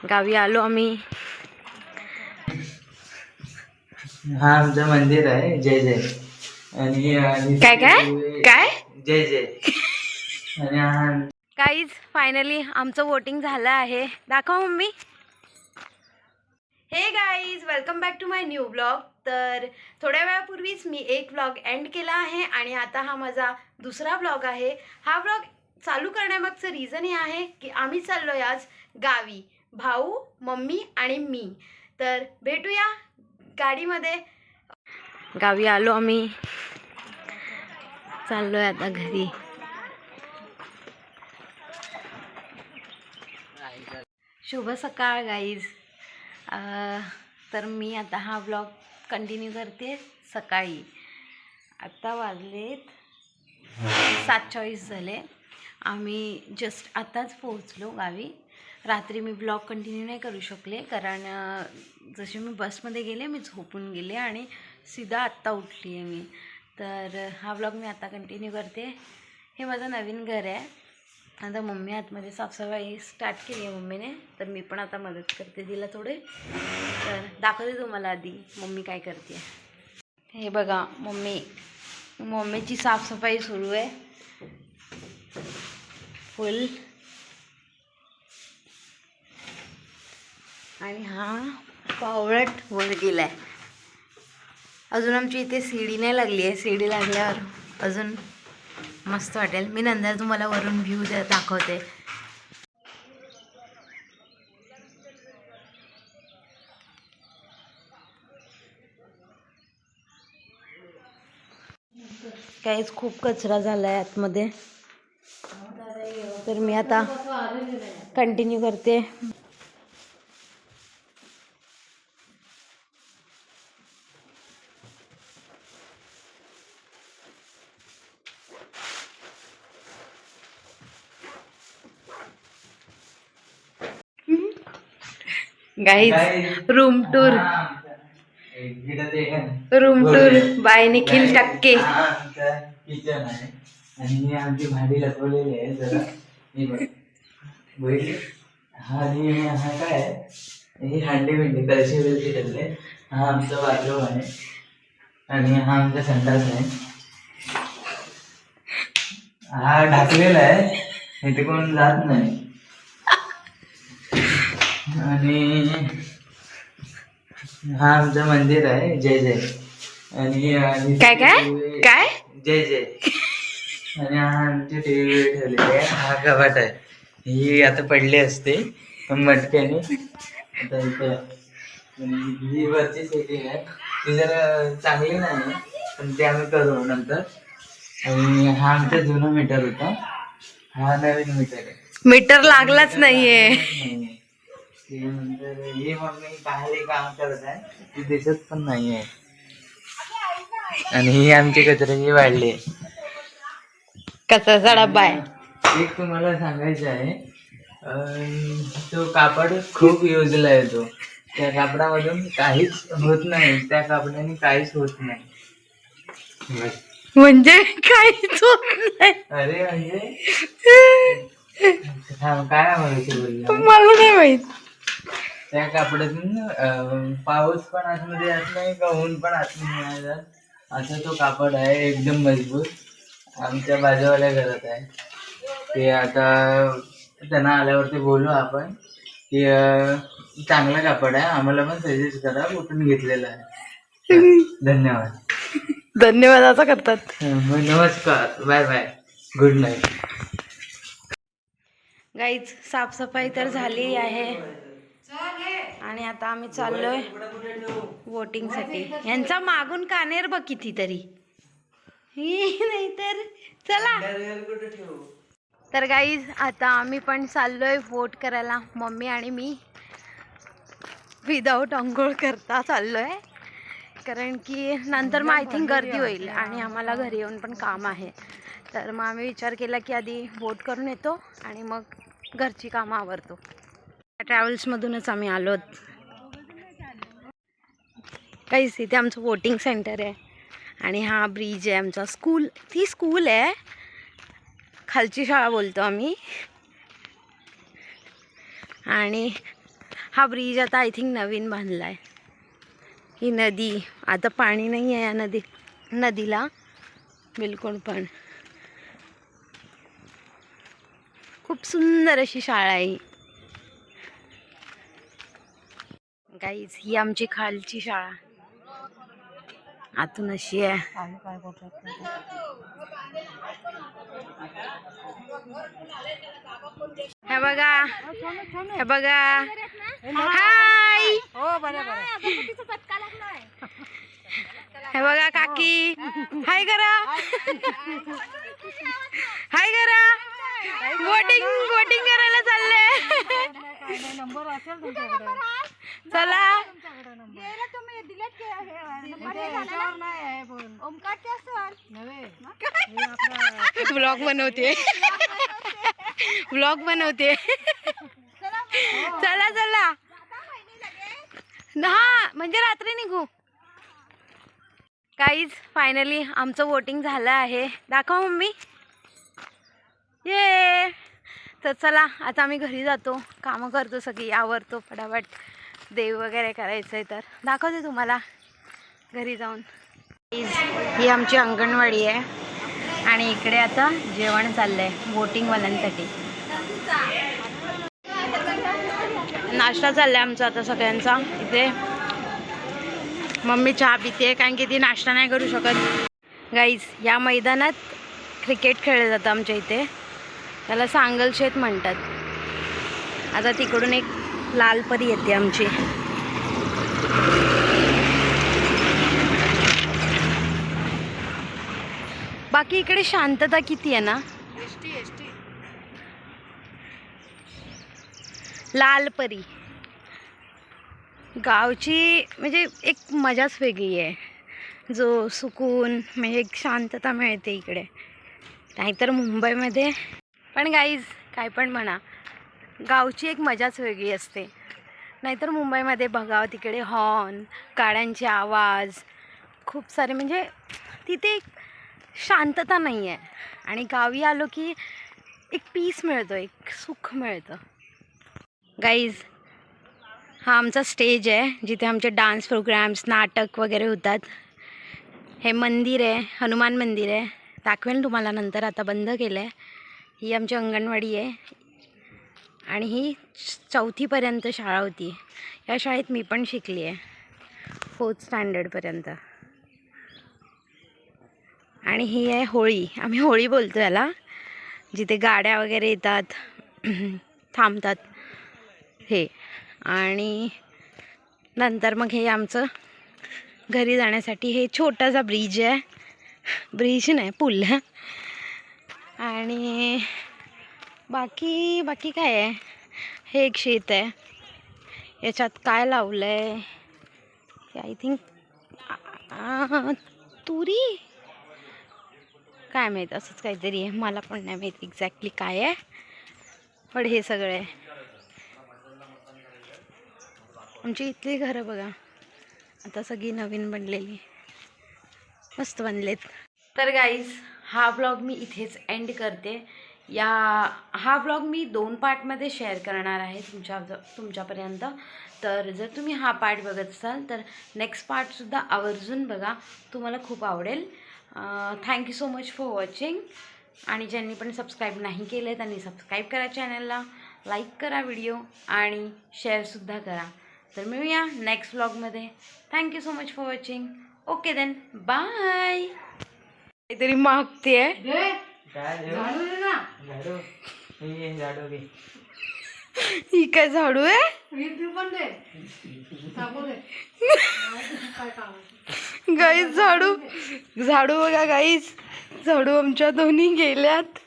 गावी आलो आम्ही. हा आमचं मंदिर आहे जय जय. आणि काय काय काय जय जय. आणि हा गाईज फायनली आमचं वोटिंग झालं आहे. दाखव mummy. Hey guys welcome back to my new blog. तर थोड्या वेळापूर्वीच मी एक ब्लॉग एंड केला आहे आणि आता हा माझा दुसरा ब्लॉग आहे. हा ब्लॉग चालू करण्यामागचं रिझन हे आहे की आम्ही चाललोय आज गावी, भाऊ, मम्मी आणि मी. तर भेटूया गाडीमध्ये. गावी आलो आम्ही, चाललोय आता घरी. शुभ सकाळ गाईज. तर मी आता हा ब्लॉग कंटिन्यू करते सकाळी. आत्ता वाजलेत 7:40 झाले. आम्ही जस्ट आत्ताच पोहोचलो गावी. रात्री मी ब्लॉग कंटिन्यू नाही करू शकले कारण जसे मी बसमध्ये गेले मी झोपून गेले आणि सीधा आत्ता उठली आहे मी. तर हा ब्लॉग मी आता कंटिन्यू करते. हे माझं नवीन घर आहे. आता मम्मी आतमध्ये साफसफाई स्टार्ट केली आहे मम्मीने, तर मी पण आता मदत करते तिला थोडे. तर दाखवते तुम्हाला आधी मम्मी काय करते. हे बघा मम्मीची साफसफाई सुरू आहे फुल. आणि हा पावळट वर गेलाय. अजून आमची इथे सीडी नाही लागली आहे. सीडी लागल्यावर अजून मस्त वाटेल. मी नंतर तुम्हाला वरून व्ह्यू दाखवते. काहीच खूप कचरा झाला आहे आतमध्ये. तर मी आता कंटिन्यू करते. Guys room tour by Nikhil Takke. Kitchen आहे आणि आमची भांडी लपवलेली आहे जरा. आणि हा काय ही हांडी बिंडी कळशी बिलशी ठेवले. हा आमचा बाथरूम आहे आणि हा आमचा संडास आहे. हा ढाकलेला आहे, इथे कोण जात नाही. आणि हा आमचं मंदिर आहे जय जय. आणि काय काय काय जय जय. आणि हा आमची टीव्ही ठेवलेली आहे. हा कपाट आहे. ही आता पडली असते मटक्याने. आता इथे ही वरची सेटिंग आहे ती जरा चांगली नाही पण ते आम्ही करू नंतर. आणि हा आमचा जुना मीटर होता, हा नवीन मीटर आहे. मीटर लागलाच नाहीये. नंतर ही मम्मी बाहेर काम करत आहे, ती दिसत पण नाहीये. आणि ही आमची कचऱ्याची वाढली आहे. कचऱ्याचा डब्बा आहे. एक तुम्हाला सांगायचं आहे, तो कापड खूप युजला आहे. तो त्या कापडामधून काहीच होत नाही. त्या कापडाने काहीच होत नाही. म्हणजे काहीच होत नाही. अरे म्हणजे काय म्हणायचं बोलला मला नाही माहित. त्या कापडातून पाऊस पण आतमध्ये येत नाही का ऊन पण आतमध्ये नाही जात, असा तो कापड आहे. एकदम मजबूत. आमच्या बाजूवाल्या घरात आहे ते. आता त्यांना आल्यावरती बोलू आपण की चांगला कापड आहे, आम्हाला पण सजेस्ट करा, कुठून घेतलेला आहे. धन्यवाद. धन्यवाद असं करतात. नमस्कार, bye bye, good night. Guys साफसफाई तर झाली आहे आणि आता आम्ही चाललोय वोटिंगसाठी. यांचा मागून कानेर बघ किती तरी. नाही तर चला. तर गाईज आता आम्ही पण चाललोय वोट करायला. मम्मी आणि मी विदाऊट अंघोळ करता चाललोय कारण की नंतर मग आय थिंक गर्दी होईल आणि आम्हाला घरी येऊन पण काम आहे. तर मग आम्ही विचार केला की आधी वोट करून येतो आणि मग घरची कामं आवरतो. ट्रॅव्हल्समधूनच आम्ही आलो. काहीच इथे आमचं वोटिंग सेंटर आहे आणि हा ब्रिज आहे आमचा. स्कूल, ती स्कूल आहे, खालची शाळा बोलतो आम्ही. आणि हा ब्रिज आता आय थिंक नवीन बांधला आहे. ही नदी, आता पाणी नाही आहे या नदीला बिलकुल पण. खूप सुंदर अशी शाळा आहे गाईज. ही आमची खालची शाळा आतून अशी आहे. हे बघा, हे बघा. हाय, हे बघा काकी. हाय करा, हाय करा. वोटिंग करायला चालले. चला. ब्लॉग बनवते, ब्लॉग बनवते. चला चला. हा म्हणजे रात्री निघू. काहीच फायनली आमचं वोटिंग झालं आहे. दाखव मम्मी. ये. तर चला आता आम्ही घरी जातो. कामं करतो, सगळी आवरतो फटाफट. देव वगैरे करायचं आहे तर दाखवते तुम्हाला घरी जाऊन. ही आमची अंगणवाडी आहे आणि इकडे आता जेवण चाललं आहे वोटिंगवाल्यांसाठी. नाश्ता चालला आहे आमचा आता सगळ्यांचा. इथे मम्मी चहा पिते कारण की ती नाश्ता नाही करू शकत. गाईज, या मैदानात क्रिकेट खेळलं जातं आमच्या इथे. त्याला सांगलशेत म्हणतात. आता तिकडून एक लाल परी येते आमची. बाकी इकडे शांतता किती आहे ना. लाल परी गावची म्हणजे एक मजाच वेगळी आहे. जो सुकून म्हणजे एक शांतता मिळते इकडे. नाहीतर मुंबईमध्ये पण गाईज काय पण म्हणा, गावची एक मजाच वेगळी असते. नाहीतर मुंबईमध्ये बघा तिकडे हॉर्न, गाड्यांचे आवाज खूप सारे, म्हणजे तिथे एक शांतता नाही आहे. आणि गावी आलो की एक पीस मिळतो, एक सुख मिळतं. गाईज, हा आमचा स्टेज आहे जिथे आमचे डान्स प्रोग्राम्स, नाटक वगैरे होतात. हे मंदिर आहे, हनुमान मंदिर आहे. दाखवेल तुम्हाला नंतर, आता बंद केलं आहे. ही आमची अंगणवाडी आहे आणि ही 4थीपर्यंत शाळा होती. या शाळेत मी पण शिकली आहे 4th स्टँडर्डपर्यंत. आणि ही आहे होळी. आम्ही होळी बोलतो याला, जिथे गाड्या वगैरे येतात, थांबतात हे. आणि नंतर मग हे आमचं घरी जाण्यासाठी हे छोटासा ब्रिज आहे. ब्रिज नाही, पूल. आणि बाकी काय आहे. हे एक शेत आहे. याच्यात काय लावलं आहे आय थिंक तुरी, काय माहीत, असंच काहीतरी आहे. मला पण नाही माहीत एक्झॅक्टली काय आहे. पण हे सगळं आहे. आमची इथली घरं बघा आता सगळी नवीन बनलेली, मस्त बनलेत. तर गाईज, हा ब्लॉग मी इथेच एंड करते. हा ब्लॉग मी 2 पार्टमध्ये शेअर करणार आहे तुमच्यापर्यंत. तर जर तुम्ही हा पार्ट बघत असाल तर नेक्स्ट पार्टसुद्धा आवर्जून बघा, तुम्हाला खूप आवडेल. Thank you so much for watching. आणि ज्यांनी पण सबस्क्राईब नाही केलं त्यांनी सबस्क्राईब करा चॅनलला, लाईक करा व्हिडिओ आणि शेअरसुद्धा करा. तर मिळूया नेक्स्ट व्लॉगमध्ये. Thank you so much for watching. Okay then, bye. काहीतरी मागते आहे. ही काय झाडू आहे. गाईज झाडू बघा गाईज, झाडू आमच्या दोन्ही गेल्यात.